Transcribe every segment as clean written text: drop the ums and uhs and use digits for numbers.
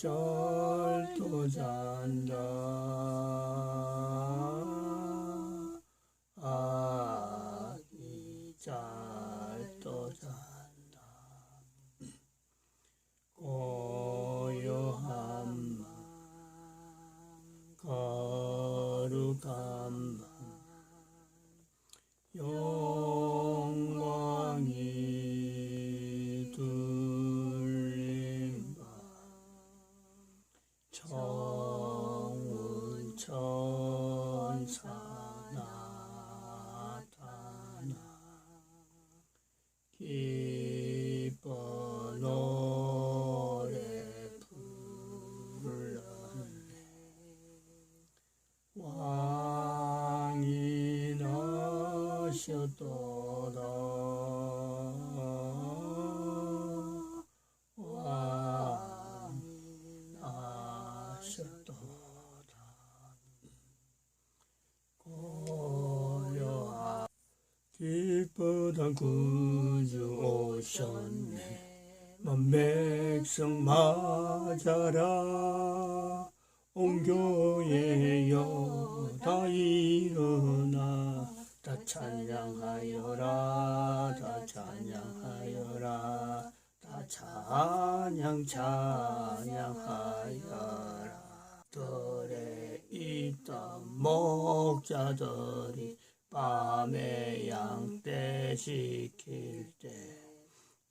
잘도 잔다. 아기 잘도 잔다. 고요한 맘 거룩한 맘 영광이 둘린 밤 정운 천사 나타나 기뻐 노래 불렀네. 왕이 나셨도다. 왕이 나셨도다. 고요한 기쁘던 구주 오셨네. 만 백성 맞아라. 온 교회여 다 일어나 다 찬양하여라. 다 찬양하여라. 다 찬양하여라. 들에 있던 목자들이 밤에 양떼 지킬 때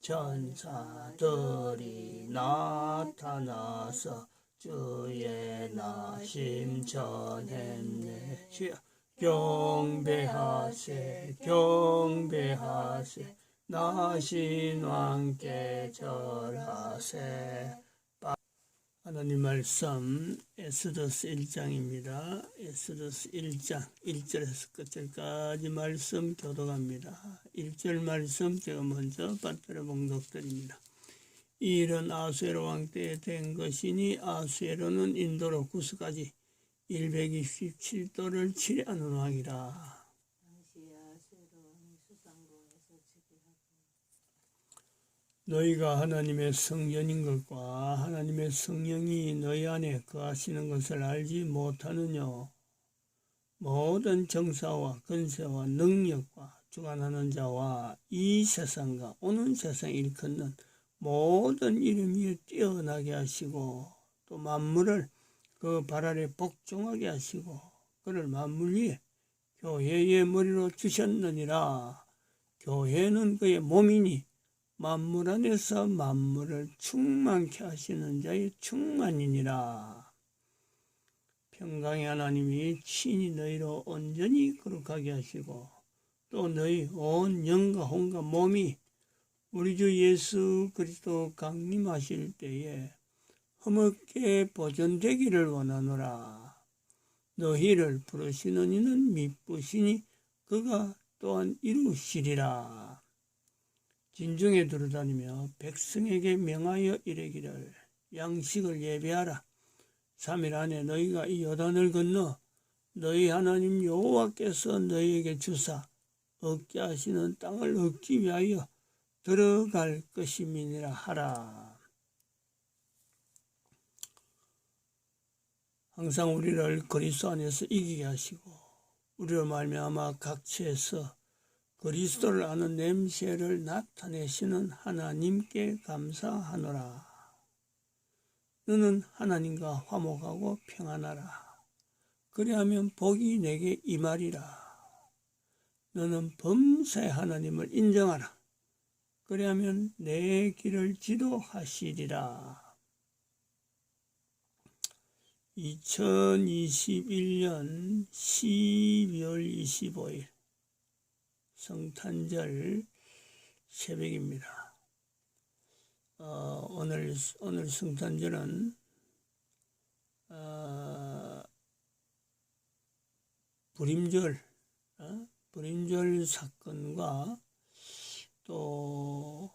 천사들이 나타나서 주의 나심 전했네. 경배하세 경배하세 나신 왕께 절하세. 하나님 말씀 에스더스 1장입니다. 에스더스 1장 1절에서 끝절까지 말씀 교독합니다. 1절 말씀 제가 먼저 받들어 봉독드립니다. 이 일은 아수에로 왕 때에 된 것이니 아수에로는 인도로 구스까지 127도를 치려하는 왕이라. 너희가 하나님의 성전인 것과 하나님의 성령이 너희 안에 거하시는 것을 알지 못하느냐. 모든 정사와 권세와 능력과 주관하는 자와 이 세상과 오는 세상 일컫는 모든 이름 위에 뛰어나게 하시고 또 만물을 그 발 아래 복종하게 하시고 그를 만물 위에 교회의 머리로 주셨느니라. 교회는 그의 몸이니 만물 안에서 만물을 충만케 하시는 자의 충만이니라. 평강의 하나님이 친히 너희로 온전히 거룩하게 하시고 또 너희 온 영과 혼과 몸이 우리 주 예수 그리스도 강림하실 때에 흠없게 보존되기를 원하노라. 너희를 부르시는 이는 미쁘시니 그가 또한 이루시리라. 진중에 두루다니며 백성에게 명하여 이르기를 양식을 예배하라. 3일 안에 너희가 이 요단을 건너 너희 하나님 여호와께서 너희에게 주사 얻게 하시는 땅을 얻기 위하여 들어갈 것임이니라 하라. 항상 우리를 그리스도 안에서 이기게 하시고 우리로 말미암아 각처에서 그리스도를 아는 냄새를 나타내시는 하나님께 감사하노라. 너는 하나님과 화목하고 평안하라. 그리하면 복이 내게 임하리라. 너는 범사의 하나님을 인정하라. 그리하면 내 길을 지도하시리라. 2021년 12월 25일 성탄절 새벽입니다. 오늘 성탄절은 불임절 사건과 또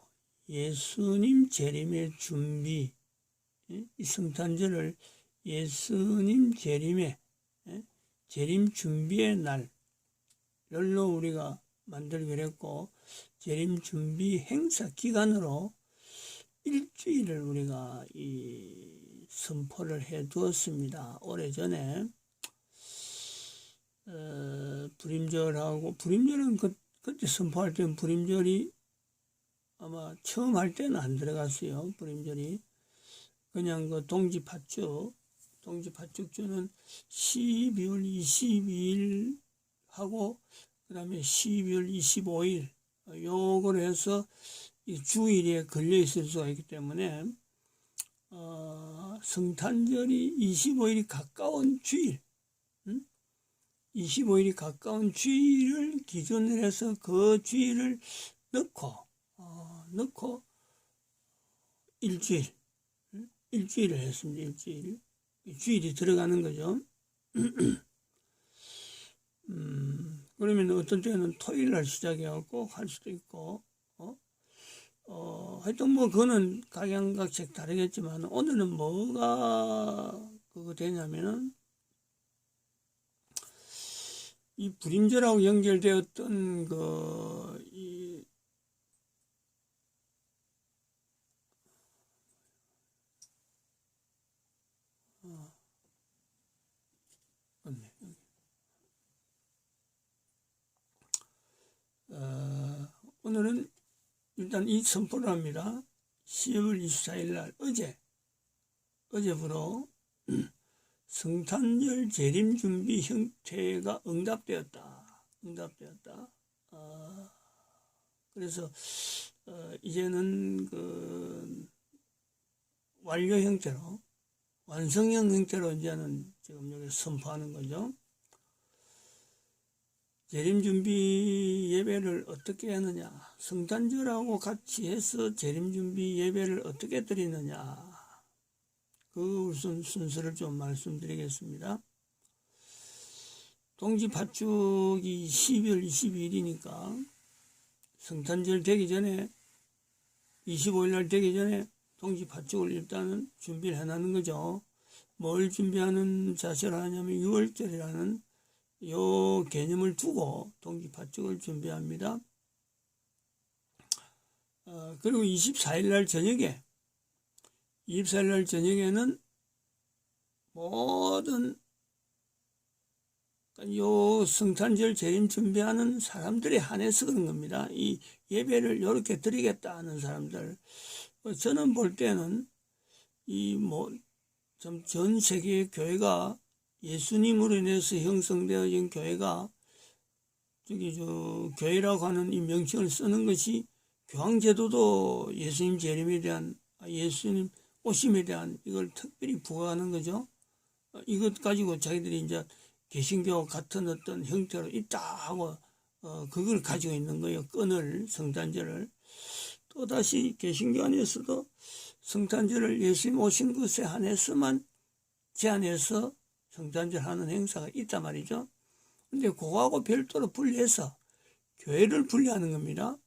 예수님 재림의 준비, 이 성탄절을 예수님 재림의 재림 준비의 날로 우리가 만들기로 했고 재림 준비 행사 기간으로 일주일을 우리가 이 선포를 해 두었습니다. 오래전에 불임절은 그때 선포할 때는 불임절이 아마 처음 할 때는 안 들어갔어요. 불임절이 그냥 그 동지파축주는 12월 22일 하고 그 다음에 12월 25일 요걸 해서 이 주일에 걸려 있을 수가 있기 때문에 성탄절이 25일이 가까운 주일 25일이 가까운 주일을 기준으로 해서 그 주일을 넣고 일주일을 했습니다. 주일이 들어가는 거죠. 그러면 어떤 때는 토요일 날 시작해갖고 할 수도 있고, 하여튼 뭐 그거는 각양각색 다르겠지만 오늘은 뭐가 그거 되냐면은 이 불임절하고 연결되었던 오늘은 일단 이 선포를 합니다. 10월 24일 날 어제부로 성탄절 재림 준비 형태가 응답되었다. 그래서 이제는 그 완료 형태로 완성형 형태로 이제는 지금 여기 선포하는 거죠. 재림 준비 예배를 어떻게 하느냐? 성탄절하고 같이 해서 재림 준비 예배를 어떻게 드리느냐? 그 우선 순서를 좀 말씀드리겠습니다. 동지파축이 12월 22일이니까 성탄절 되기 전에 25일 날 되기 전에 동지파축을 일단은 준비를 해놓는 거죠. 뭘 준비하는 자세를 하냐면 6월절이라는 요 개념을 두고 동지파축을 준비합니다. 그리고 24일 날 저녁에는 모든 요 성탄절 재림 준비하는 사람들에 한해서 그런 겁니다. 이 예배를 이렇게 드리겠다 하는 사람들. 저는 볼 때는 전 세계의 교회가 예수님으로 인해서 형성되어진 교회가 교회라고 하는 이 명칭을 쓰는 것이 교황제도도 예수님 재림에 대한 예수님 오심에 대한 이걸 특별히 부과하는 거죠. 이것 가지고 자기들이 이제 개신교 같은 어떤 형태로 있다 하고 그걸 가지고 있는 거예요. 성탄절을. 또다시 개신교 안에서도 성탄절을 예수님 오신 것에 한해서만 제한해서 성탄절 하는 행사가 있단 말이죠. 근데 그거하고 별도로 분리해서 교회를 분리하는 겁니다.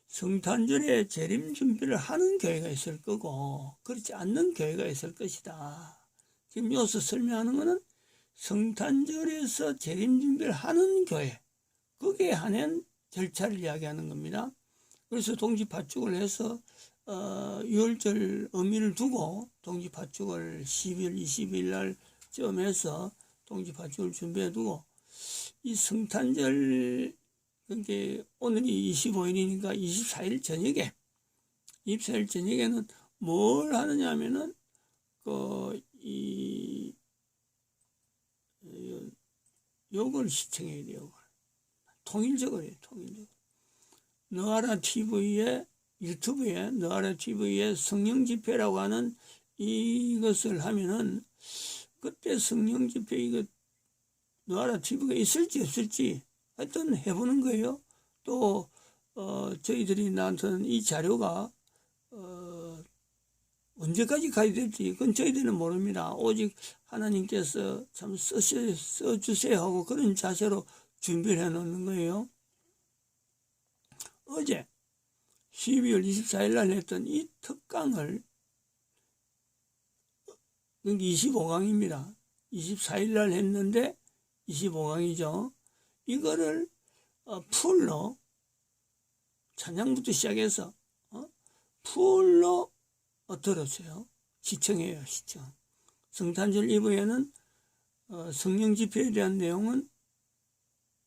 성탄절에 재림 준비를 하는 교회가 있을 거고 그렇지 않는 교회가 있을 것이다. 지금 여기서 설명하는 것은 성탄절에서 재림 준비를 하는 교회, 거기에 한한 절차를 이야기하는 겁니다. 그래서 동지파축을 해서 6월절 의미를 두고 동지파축을 12월 20일 날쯤 해서 동지파축을 준비해 두고 이 성탄절 그게 오늘이 25일이니까 24일 저녁에는 뭘 하느냐 하면은 요걸 시청해야 돼요. 통일적으로 해요. 너아라 TV에 유튜브에 너아라 TV에 성령 집회라고 하는 이것을 하면은 그때 성령 집회 이거 너아라 TV가 있을지 없을지 하여튼 해보는 거예요. 또 저희들이 나한테는 이 자료가 언제까지 가야 될지 그건 저희들은 모릅니다. 오직 하나님께서 참 써주세요 하고 그런 자세로 준비를 해놓는 거예요. 어제 12월 24일 날 했던 이 특강을 25강입니다. 24일 날 했는데 25강이죠. 이거를 풀로 찬양부터 시작해서 풀로 들었어요. 시청이에요, 시청. 성탄절 이브에는 성령 집회에 대한 내용은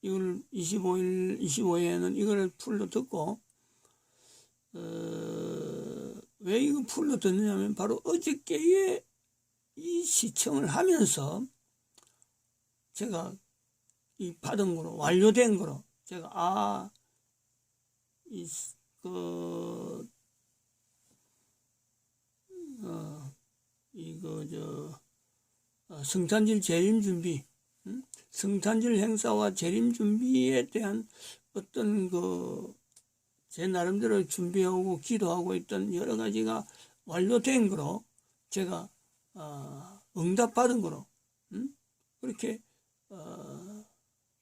이걸 25일에는 이거를 풀로 듣고, 왜 이거 풀로 듣느냐면 바로 어저께에 이 시청을 하면서 제가 이 받은 거로, 완료된 거로, 제가, 성탄절 재림 준비, 성탄절 행사와 재림 준비에 대한 어떤 제 나름대로 준비하고 기도하고 있던 여러 가지가 완료된 거로 제가 응답받은 거로 그렇게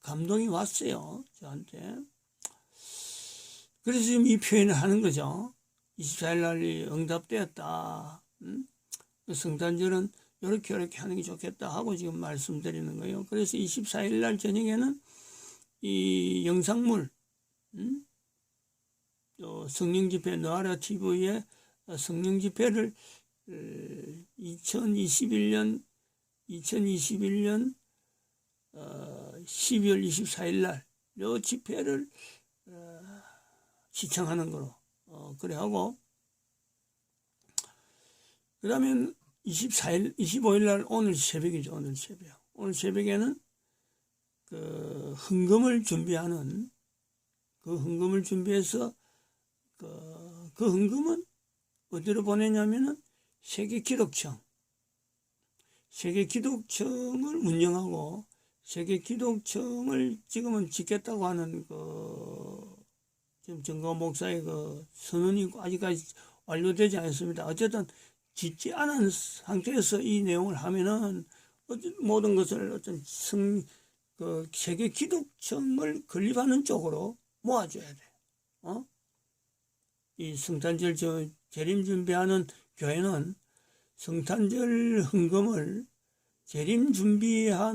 감동이 왔어요, 저한테. 그래서 지금 이 표현을 하는 거죠. 24일 날이 응답되었다. 성탄절은 이렇게 하는 게 좋겠다 하고 지금 말씀드리는 거예요. 그래서 24일 날 저녁에는 이 영상물, 성령 집회 너아라 TV에 성령 집회를 2021년 12월 24일 날 요 집회를 시청하는 거로 그래 하고, 그러면 25일 날 오늘 새벽이죠. 오늘 새벽에는 그 헌금을 준비하는, 그 헌금을 준비해서 그 헌금은 어디로 보내냐면은 세계기독청을 운영하고 세계기독청을 지금은 짓겠다고 하는 지금 정광훈 목사의 선언이 아직까지 완료되지 않습니다. 어쨌든 짓지 않은 상태에서 이 내용을 하면은 모든 것을 어떤 세계 기독청을 건립하는 쪽으로 모아줘야 돼. 이 성탄절 재림 준비하는 교회는 성탄절 헌금을 재림 준비와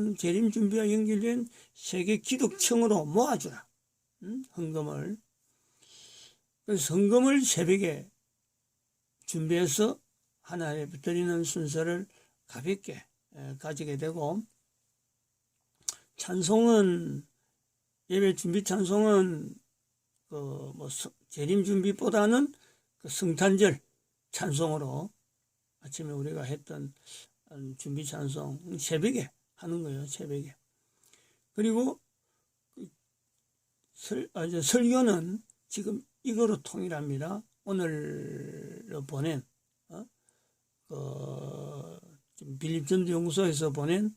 연결된 세계 기독청으로 모아주라. 헌금을. 그래서 헌금을 새벽에 준비해서 하나님에 드리는 순서를 가볍게 가지게 되고, 찬송은, 예배 준비 찬송은 재림 준비보다는 성탄절 찬송으로 아침에 우리가 했던 준비 찬송 새벽에 하는 거예요. 새벽에. 그리고 설교는 지금 이거로 통일합니다. 오늘 보낸 지금 빌립전도연구소에서 보낸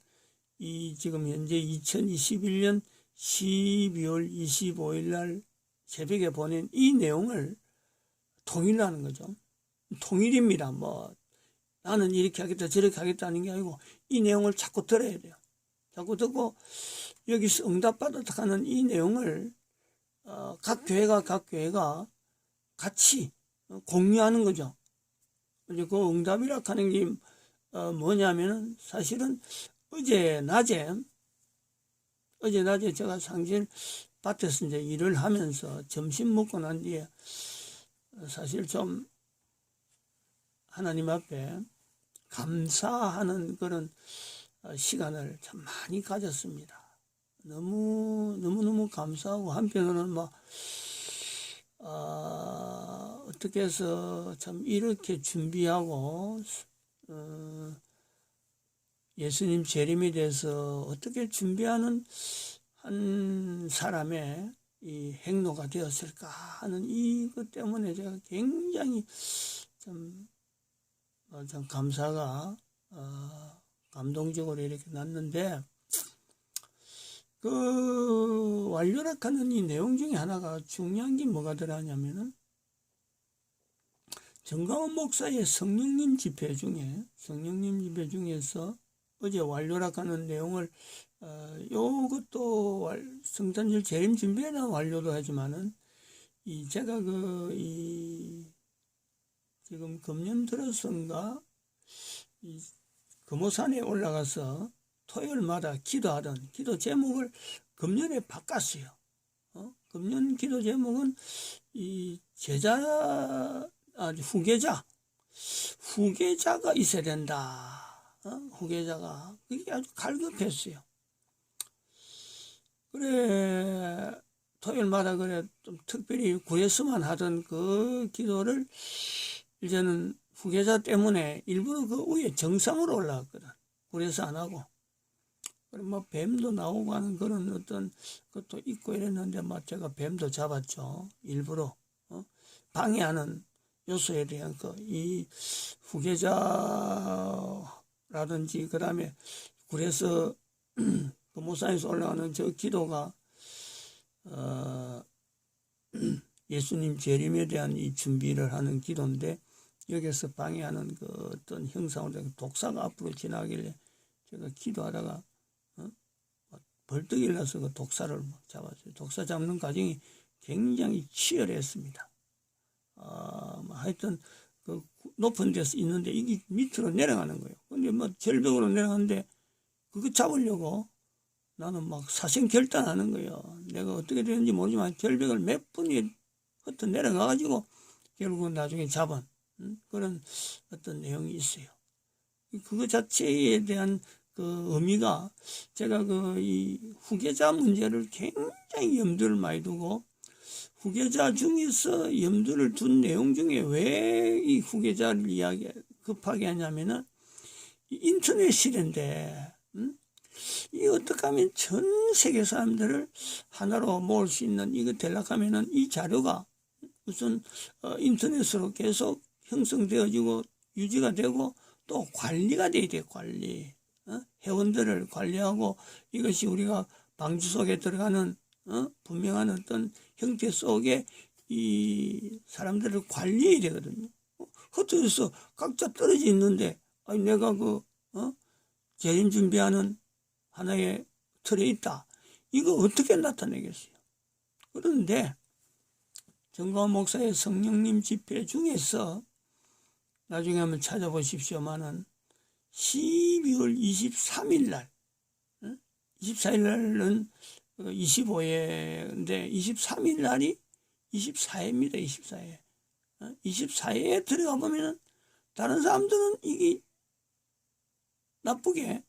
이 지금 현재 2021년 12월 25일 날 새벽에 보낸 이 내용을 통일하는 거죠. 통일입니다. 나는 이렇게 하겠다 저렇게 하겠다는 게 아니고 이 내용을 자꾸 들어야 돼요. 자꾸 듣고 여기서 응답받았다 하는 이 내용을 각 교회가 같이 공유하는 거죠. 그 응답이라 하는 게 뭐냐면은 사실은 어제 낮에 제가 상실 밭에서 이제 일을 하면서 점심 먹고 난 뒤에 사실 좀 하나님 앞에 감사하는 그런 시간을 참 많이 가졌습니다. 너무 감사하고 한편으로는 어떻게 해서 참 이렇게 준비하고 예수님 재림에 대해서 어떻게 준비하는 한 사람의 이 행로가 되었을까 하는 이것 때문에 제가 굉장히 참 감사가 감동적으로 이렇게 났는데, 완료라 하는 이 내용 중에 하나가 중요한 게 뭐가 들어가냐면은 정광훈 목사의 성령님 집회 중에서 어제 완료라 하는 내용을 요것도 성탄절 재림 준비에는 완료도 하지만은 제가 지금 금년 들어서인가 금오산에 올라가서 토요일마다 기도하던 기도 제목을 금년에 바꿨어요. 금년 기도 제목은 이 후계자 후계자가 있어야 된다. 후계자가. 그게 아주 갈급했어요. 그래, 토요일마다 그래, 좀 특별히 구에서만 하던 그 기도를 이제는 후계자 때문에 일부러 그 위에 정상으로 올라갔거든. 구에서 안 하고. 그래, 뭐, 뱀도 나오고 하는 그런 어떤 것도 있고 이랬는데, 뭐, 제가 뱀도 잡았죠. 일부러. 방해하는 요소에 대한 이 후계자라든지, 그 다음에 그래서 그 무산에서 올라가는 저 기도가 예수님 재림에 대한 이 준비를 하는 기도인데, 여기서 방해하는 그 어떤 형상으로 독사가 앞으로 지나길래 제가 기도하다가 벌떡 일어나서 그 독사를 잡았어요. 독사 잡는 과정이 굉장히 치열했습니다. 하여튼 그 높은 데서 있는데 이게 밑으로 내려가는 거예요. 근데 뭐 절벽으로 내려가는데 그거 잡으려고 나는 막 사생결단하는 거예요. 내가 어떻게 되는지 모르지만 절벽을 몇 분이 흩어 내려가가지고 결국은 나중에 잡은 그런 어떤 내용이 있어요. 그거 자체에 대한 그 의미가 제가 이 후계자 문제를 굉장히 염두를 많이 두고 후계자 중에서 염두를 둔 내용 중에 왜 이 후계자를 급하게 하냐면은 인터넷 시대인데 이 어떻게 하면 전 세계 사람들을 하나로 모을 수 있는 이거 되려고 하면은 이 자료가 우선 인터넷으로 계속 형성되어지고 유지가 되고 또 관리가 돼야 돼. 관리. 회원들을 관리하고 이것이 우리가 방주 속에 들어가는 분명한 어떤 형태 속에 이 사람들을 관리해야 되거든요. 흩어져서 각자 떨어져 있는데 아니 내가 재림 준비하는 하나의 틀에 있다. 이거 어떻게 나타내겠어요? 그런데 정광훈 목사의 성령님 집회 중에서 나중에 한번 찾아보십시오만은 12월 23일 날 24일 날은 25회인데 23일 날이 24회입니다. 24회. 24회에 들어가 보면은 다른 사람들은 이게 나쁘게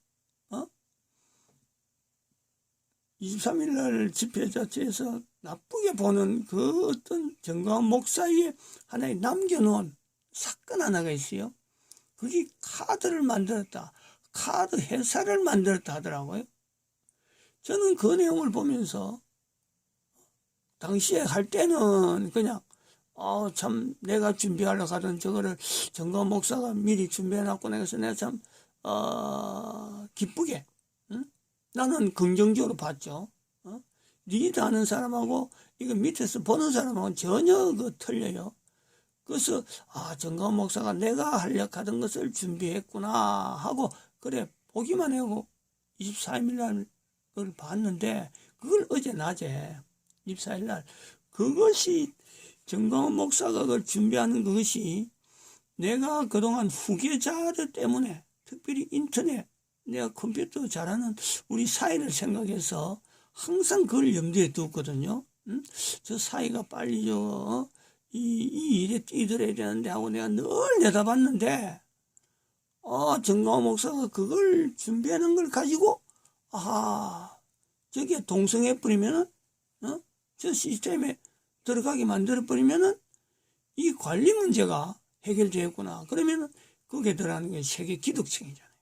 23일 날 집회 자체에서 나쁘게 보는 그 어떤 정광훈 목사의 하나의 남겨놓은 사건 하나가 있어요. 그게 카드를 만들었다. 카드 회사를 만들었다 하더라고요. 저는 그 내용을 보면서 당시에 할 때는 그냥 참 내가 준비하려고 하던 저거를 정광훈 목사가 미리 준비해놨고 그래서 내가 참 기쁘게 나는 긍정적으로 봤죠. 리드하는 사람하고 이거 밑에서 보는 사람하고는 전혀 틀려요. 그래서 정광훈 목사가 내가 하려고 하던 것을 준비했구나 하고 그래 보기만 하고 24일 날 그걸 봤는데 그걸 어제 낮에 24일 날 그것이 정광훈 목사가 그걸 준비하는 그것이 내가 그동안 후계자들 때문에 특별히 인터넷 내가 컴퓨터 잘하는 우리 사회를 생각해서 항상 그걸 염두에 두었거든요. 저 사회가 빨리 이 일에 뛰들어야 되는데 하고 내가 늘 내다봤는데 정광훈 목사가 그걸 준비하는 걸 가지고 저게 동성애 뿌리면은 저 시스템에 들어가게 만들어 버리면은 이 관리 문제가 해결되었구나. 그러면은 거기에 들어가는 게 세계 기독청이잖아요.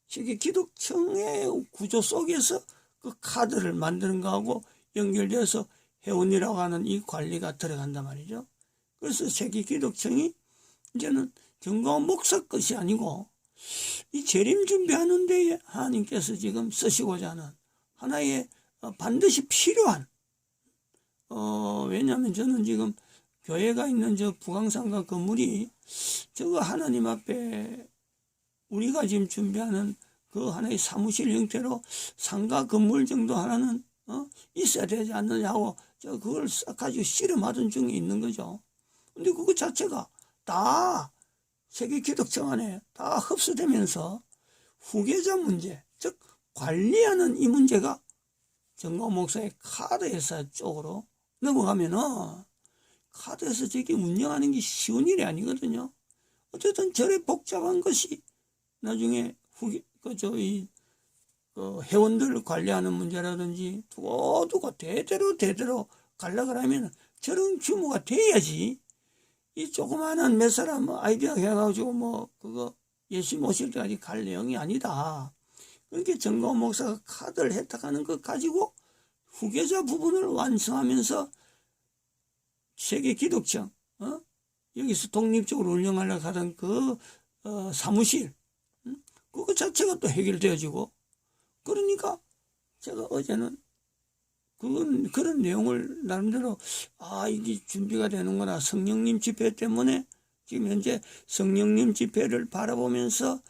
세계 기독청의 구조 속에서 그 카드를 만드는 거하고 연결돼서 회원이라고 하는 이 관리가 들어간단 말이죠. 그래서 세계 기독청이 이제는 정광훈 목사 것이 아니고 이 재림 준비하는 데에 하나님께서 지금 쓰시고자 하는 하나의 반드시 필요한 왜냐하면 저는 지금 교회가 있는 저 북왕산가 건물이 저거 하나님 앞에 우리가 지금 준비하는 그 하나의 사무실 형태로 상가 건물 정도 하나는 있어야 되지 않느냐고 그걸 싹 가지고 실험하던 중에 있는 거죠. 근데 그거 자체가 다 세계 기독청 안에 다 흡수되면서 후계자 문제, 즉 관리하는 이 문제가 정광훈 목사의 카드 회사 쪽으로 넘어가면은 카드 회사 저기 운영하는 게 쉬운 일이 아니거든요. 어쨌든 저래 복잡한 것이 나중에 회원들을 관리하는 문제라든지 두고두고 대대로 가려고 하면 저런 규모가 돼야지. 이 조그마한 몇 사람 아이디어 해가지고 그거 예수 모실 때까지 갈 내용이 아니다. 그렇게 정광훈 목사가 카드를 혜택하는 것 가지고 후계자 부분을 완성하면서 세계 기독청, 여기서 독립적으로 운영하려고 하던 사무실, 그거 자체가 또 해결되어지고, 그러니까 제가 어제는 그런 내용을 나름대로 이게 준비가 되는구나. 성령님 집회 때문에 지금 현재 성령님 집회를 바라보면서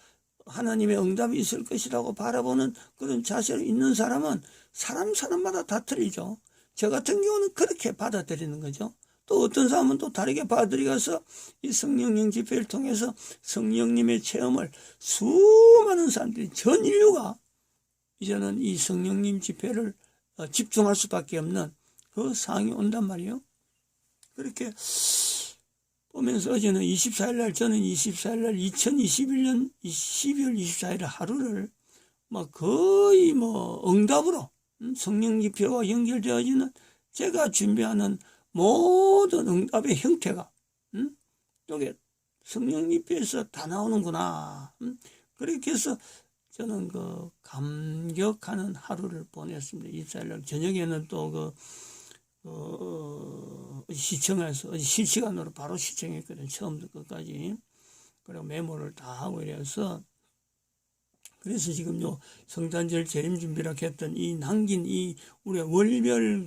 하나님의 응답이 있을 것이라고 바라보는 그런 자세로 있는 사람은 사람마다 다 틀리죠. 저 같은 경우는 그렇게 받아들이는 거죠. 또 어떤 사람은 또 다르게 받아들여서 이 성령님 집회를 통해서 성령님의 체험을 수많은 사람들이 전 인류가 이제는 이 성령님 집회를 집중할 수밖에 없는 그 상황이 온단 말이에요. 그렇게 보면서 어제는 24일날, 저는 24일날 2021년 12월 24일 하루를 거의 응답으로 성령 집회와 연결되어지는 제가 준비하는 모든 응답의 형태가 이게 성령 집회에서 다 나오는구나. 그렇게 해서 저는 감격하는 하루를 보냈습니다. 24일날 저녁에는 또 시청해서 어제 실시간으로 바로 시청했거든요. 처음부터 끝까지. 그리고 메모를 다 하고 이래서 그래서 지금 성탄절 재림 준비라 했던 이 남긴 우리 월별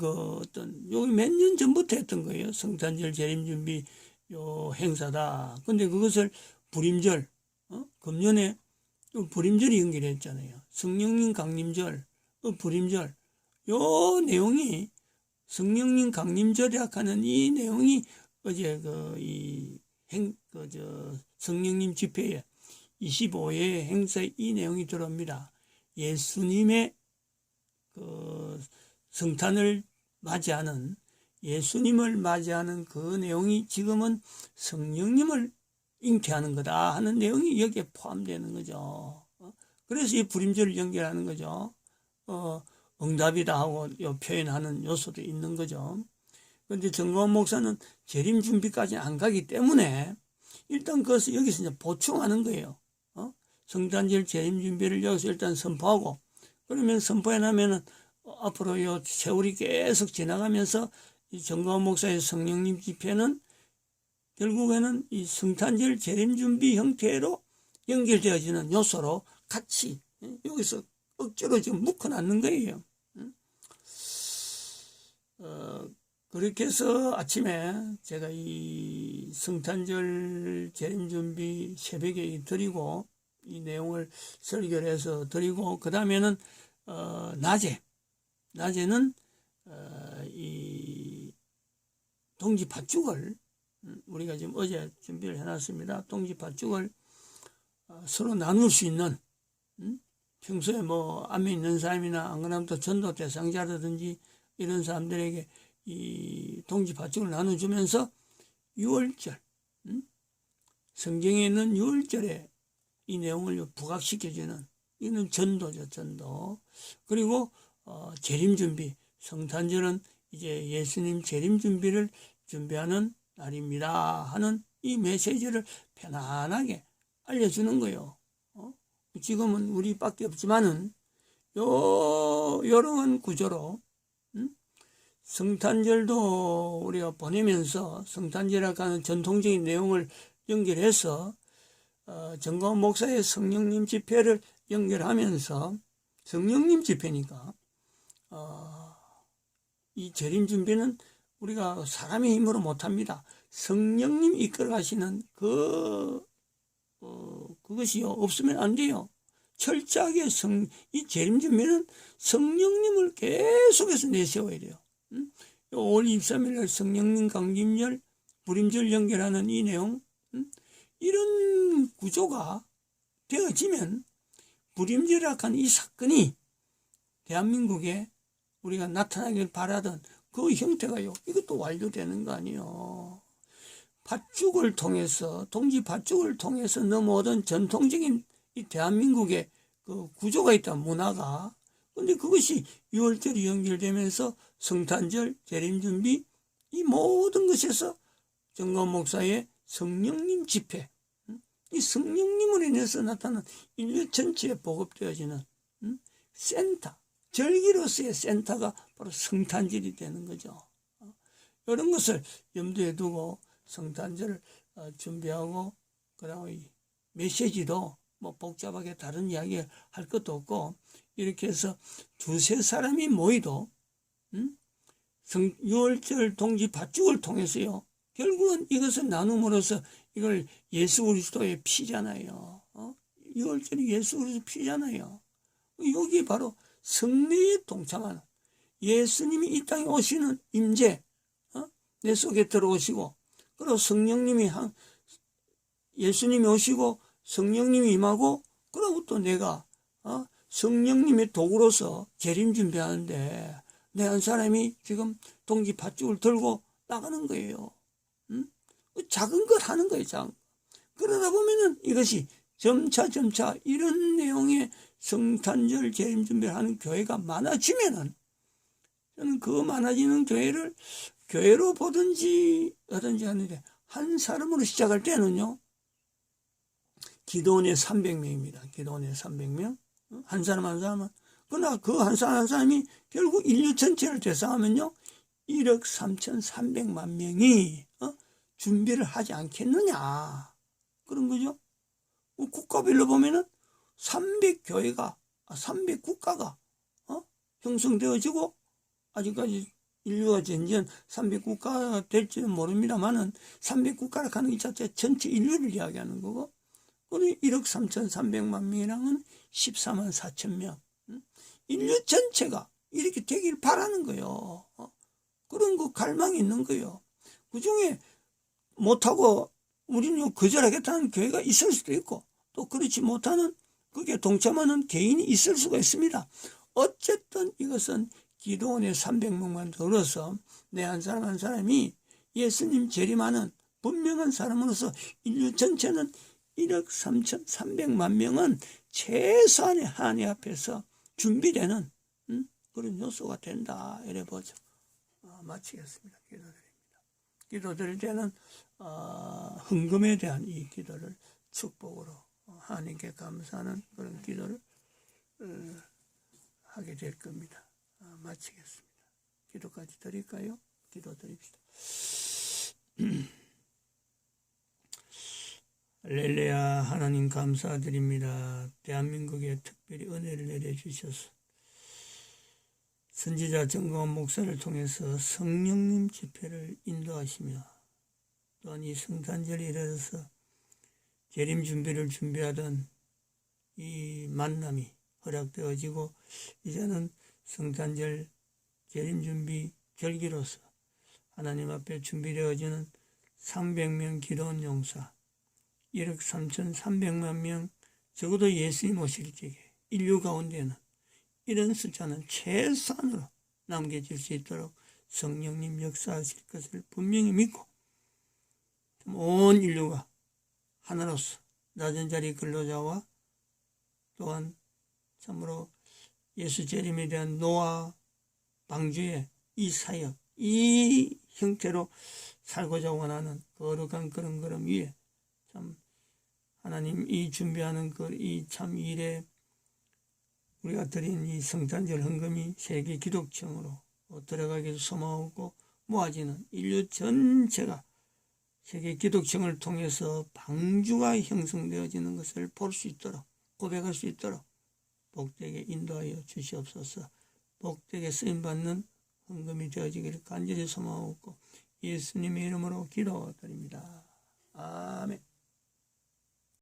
여기 몇 년 전부터 했던 거예요. 성탄절 재림 준비 행사다. 근데 그것을 불임절, 금년에 불임절이 연결했잖아요. 성령님 강림절, 불임절. 요 내용이 성령님 강림절이라 하는 이 내용이 어제 성령님 집회에 25회 행사에 이 내용이 들어옵니다. 예수님의 성탄을 맞이하는 예수님을 맞이하는 그 내용이 지금은 성령님을 잉태하는 거다 하는 내용이 여기에 포함되는 거죠. 그래서 이 불임절을 연결하는 거죠. 응답이다 하고 표현하는 요소도 있는 거죠. 그런데 정광훈 목사는 재림 준비까지 안 가기 때문에 일단 그것을 여기서 이제 보충하는 거예요. 성탄절 재림 준비를 여기서 일단 선포하고, 그러면 선포해 나면은 앞으로 요 세월이 계속 지나가면서 이 정광훈 목사의 성령님 집회는 결국에는 이 성탄절 재림 준비 형태로 연결되어지는 요소로 같이 여기서 억지로 지금 묶어놨는 거예요. 그렇게 해서 아침에 제가 이 성탄절 재림 준비 새벽에 드리고 이 내용을 설교를 해서 드리고, 그 다음에는 낮에는 이 동지 팥죽을 우리가 지금 어제 준비를 해놨습니다. 동지 팥죽을 서로 나눌 수 있는, 평소에 안에 있는 사람이나 안 그러면 또 전도 대상자라든지 이런 사람들에게 이 동지 팥죽을 나눠주면서 6월절, 성경에 있는 6월절에 이 내용을 부각시켜주는, 이는 전도죠, 전도. 그리고 재림 준비, 성탄절은 이제 예수님 재림 준비를 준비하는 날입니다 하는 이 메시지를 편안하게 알려주는 거예요. 지금은 우리밖에 없지만은 이런 구조로 성탄절도 우리가 보내면서 성탄절이라고 하는 전통적인 내용을 연결해서 정광훈 목사의 성령님 집회를 연결하면서, 성령님 집회니까 이 재림 준비는 우리가 사람의 힘으로 못합니다. 성령님 이끌어 가시는 그것이요 없으면 안 돼요. 철저하게 이 재림 준비는 성령님을 계속해서 내세워야 돼요. 5월 23일 성령님 강림절, 불임절 연결하는 이 내용, 이런 구조가 되어지면 불임절이라고 하는 이 사건이 대한민국에 우리가 나타나길 바라던 그 형태가요, 이것도 완료되는 거 아니에요. 팥죽을 통해서, 동지 팥죽을 통해서 넘어오던 전통적인 이 대한민국의 그 구조가 있다, 문화가. 근데 그것이 6월절이 연결되면서 성탄절, 재림준비, 이 모든 것에서 정광훈 목사의 성령님 집회, 이 성령님으로 인해서 나타난 인류 전체에 보급되어지는 센터, 절기로서의 센터가 바로 성탄절이 되는 거죠. 이런 것을 염두에 두고 성탄절을 준비하고, 그다음에 이 메시지도 뭐 복잡하게 다른 이야기 할 것도 없고, 이렇게 해서 두세 사람이 모이도 6월절 동지 팥죽을 통해서요, 결국은 이것을 나눔으로써 이걸 예수 그리스도의 피잖아요. 6월절이 예수 그리스도 피잖아요. 여기 바로 성례에 동참하는, 예수님이 이 땅에 오시는 임재, 내 속에 들어오시고, 그리고 성령님이 예수님이 오시고 성령님이 임하고, 그리고 또 내가 성령님의 도구로서 재림 준비하는데 내 한 사람이 지금 동지 팥죽을 들고 나가는 거예요. 작은 걸 하는 거예요. 작은. 그러다 보면은 이것이 점차 이런 내용의 성탄절 재림 준비를 하는 교회가 많아지면은, 저는 그 많아지는 교회를 교회로 보든지 하든지 하는데, 한 사람으로 시작할 때는요, 기도원의 300명입니다. 기도원의 300명. 한 사람 한 사람은. 그러나 그 한 사람 한 사람이 결국 인류 전체를 대상하면요, 1억 3,300만 명이 준비를 하지 않겠느냐. 그런 거죠. 국가별로 보면은 300교회가, 300국가가 형성되어지고, 아직까지 인류가 전전 300국가가 될지는 모릅니다만은 300국가라 하는 것 자체 전체 인류를 이야기하는 거고, 우리 1억 3,300만 명이랑은 14만 4천 명. 인류 전체가 이렇게 되길 바라는 거예요. 그런 거 갈망이 있는 거예요. 그 중에 못하고 우리는 거절하겠다는 교회가 있을 수도 있고, 또 그렇지 못하는, 그게 동참하는 개인이 있을 수가 있습니다. 어쨌든 이것은 기도원의 300명만 들어서 내 한 사람 한 사람이 예수님 재림하는 분명한 사람으로서 인류 전체는 1억 3,300만 명은 최소한의 한해 앞에서 준비되는 그런 요소가 된다. 이래 보죠. 마치겠습니다. 기도드립니다. 기도드릴 때는 헌금에 대한 이 기도를 축복으로 하나님께 감사하는 그런 기도를 하게 될 겁니다. 마치겠습니다. 기도까지 드릴까요? 기도드립시다. 할렐루야. 하나님 감사드립니다. 대한민국에 특별히 은혜를 내려주셔서 선지자 정광훈 목사를 통해서 성령님 집회를 인도하시며, 또한 이 성탄절이 이르러서 재림 준비를 준비하던 이 만남이 허락되어지고, 이제는 성탄절 재림 준비 절기로서 하나님 앞에 준비되어지는 300명 기도원 용사, 1억 3,300만 명, 적어도 예수님 오실 적에 인류 가운데는 이런 숫자는 최소한으로 남겨질 수 있도록 성령님 역사하실 것을 분명히 믿고, 온 인류가 하나로서 낮은 자리 근로자와 또한 참으로 예수 재림에 대한 노아 방주의 이 사역, 이 형태로 살고자 원하는 거룩한 그런 걸음 위에 참 하나님 이 준비하는 이 참 일에 우리가 드린 이 성탄절 헌금이 세계 기독청으로 들어가기를 소망하고, 모아지는 인류 전체가 세계 기독청을 통해서 방주가 형성되어지는 것을 볼 수 있도록, 고백할 수 있도록 복되게 인도하여 주시옵소서. 복되게 쓰임받는 헌금이 되어지기를 간절히 소망하고 예수님의 이름으로 기도드립니다. 아멘.